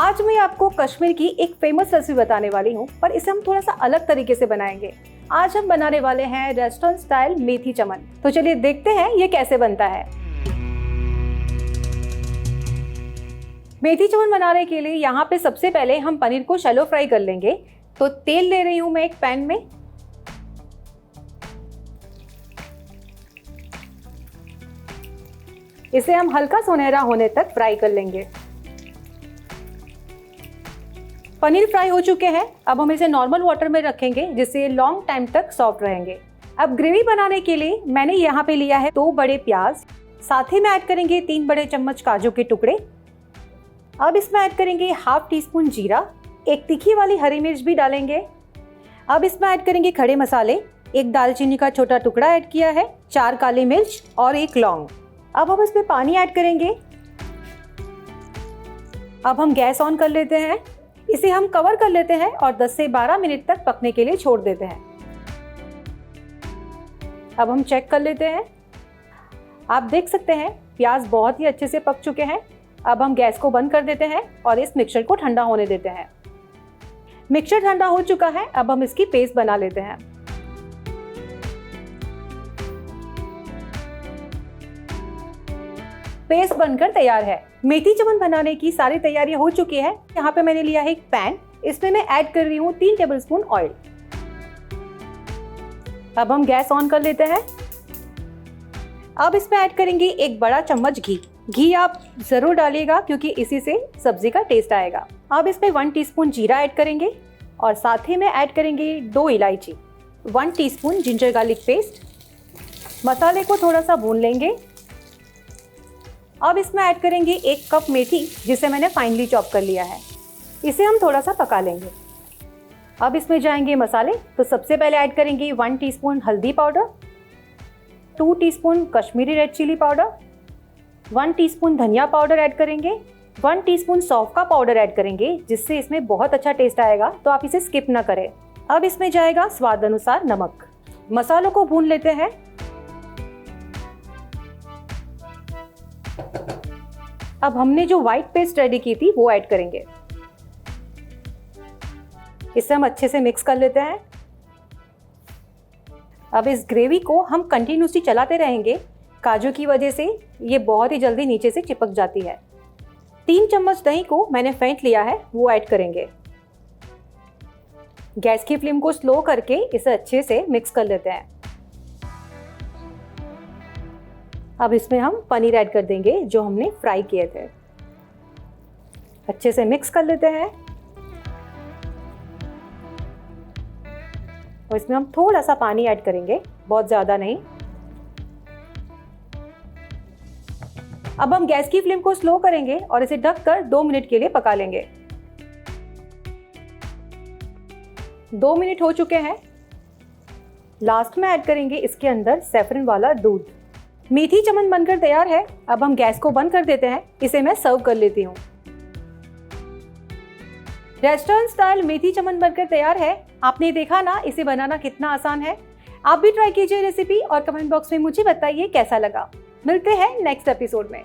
आज मैं आपको कश्मीर की एक फेमस रेसिपी बताने वाली हूँ, पर इसे हम थोड़ा सा अलग तरीके से बनाएंगे। आज हम बनाने वाले हैं रेस्टोरेंट स्टाइल मेथी चमन। तो चलिए देखते हैं ये कैसे बनता है। मेथी चमन बनाने के लिए यहाँ पे सबसे पहले हम पनीर को शैलो फ्राई कर लेंगे। तो तेल ले रही हूँ मैं एक पैन में। इसे हम हल्का सुनहरा होने तक फ्राई कर लेंगे। पनीर फ्राई हो चुके हैं। अब हम इसे नॉर्मल वाटर में रखेंगे जिससे लॉन्ग टाइम तक सॉफ्ट रहेंगे। अब ग्रेवी बनाने के लिए मैंने यहाँ पे लिया है 2 बड़े प्याज, साथ ही में ऐड करेंगे 3 बड़े चम्मच काजू के टुकड़े। अब इसमें ऐड करेंगे हाफ टी स्पून जीरा, एक तीखी वाली हरी मिर्च भी डालेंगे। अब इसमें ऐड करेंगे खड़े मसाले, एक दालचीनी का छोटा टुकड़ा ऐड किया है, 4 काली मिर्च और 1 लौंग। अब हम इसमें पानी ऐड करेंगे। अब हम गैस ऑन कर लेते हैं। इसे हम कवर कर लेते हैं और 10 से 12 मिनट तक पकने के लिए छोड़ देते हैं। अब हम चेक कर लेते हैं। आप देख सकते हैं प्याज बहुत ही अच्छे से पक चुके हैं। अब हम गैस को बंद कर देते हैं और इस मिक्सचर को ठंडा होने देते हैं। मिक्सचर ठंडा हो चुका है। अब हम इसकी पेस्ट बना लेते हैं। पेस्ट बनकर तैयार है। मेथी चमन बनाने की सारी तैयारी हो चुकी है। यहाँ पे मैंने लिया है एक पैन, इसमें मैं ऐड कर रही हूँ 3 टेबलस्पून ऑयल। अब हम गैस ऑन कर लेते हैं। अब इसमें ऐड करेंगे 1 बड़ा चम्मच घी। घी आप जरूर डालिएगा क्योंकि इसी से सब्जी का टेस्ट आएगा। अब इसमें 1 टीस्पून जीरा ऐड करेंगे और साथ ही में ऐड करेंगे 2 इलायची, 1 टीस्पून जिंजर गार्लिक पेस्ट। मसाले को थोड़ा सा भून लेंगे। अब इसमें ऐड करेंगे 1 कप मेथी जिसे मैंने फाइनली चॉप कर लिया है। इसे हम थोड़ा सा पका लेंगे। अब इसमें जाएंगे मसाले। तो सबसे पहले ऐड करेंगे 1 टीस्पून हल्दी powder, 2 teaspoon Kashmiri red chilli powder, 1 teaspoon धनिया पाउडर ऐड करेंगे, 1 टीस्पून सौंफ का पाउडर ऐड करेंगे जिससे इसमें बहुत अच्छा टेस्ट आएगा, तो आप इसे स्किप ना करें। अब इसमें जाएगा स्वाद अनुसार नमक। मसालों को भून लेते हैं। अब हमने जो व्हाइट पेस्ट रेडी की थी वो ऐड करेंगे। इसे हम अच्छे से मिक्स कर लेते हैं। अब इस ग्रेवी को हम कंटिन्यूसली चलाते रहेंगे। काजू की वजह से ये बहुत ही जल्दी नीचे से चिपक जाती है। 3 चम्मच दही को मैंने फेंट लिया है, वो ऐड करेंगे। गैस की फ्लेम को स्लो करके इसे अच्छे से मिक्स कर लेते हैं। अब इसमें हम पनीर ऐड कर देंगे जो हमने फ्राई किए थे। अच्छे से मिक्स कर लेते हैं और इसमें हम थोड़ा सा पानी ऐड करेंगे, बहुत ज़्यादा नहीं। अब हम गैस की फ्लेम को स्लो करेंगे और इसे ढककर 2 मिनट के लिए पका लेंगे। 2 मिनट हो चुके हैं। लास्ट में ऐड करेंगे इसके अंदर सैफरन वाला दूध। मेथी चमन बनकर तैयार है। अब हम गैस को बंद कर देते हैं। इसे मैं सर्व कर लेती हूँ। रेस्टोरेंट स्टाइल मेथी चमन बनकर तैयार है। आपने देखा ना इसे बनाना कितना आसान है। आप भी ट्राई कीजिए रेसिपी और कमेंट बॉक्स में मुझे बताइए कैसा लगा। मिलते हैं नेक्स्ट एपिसोड में।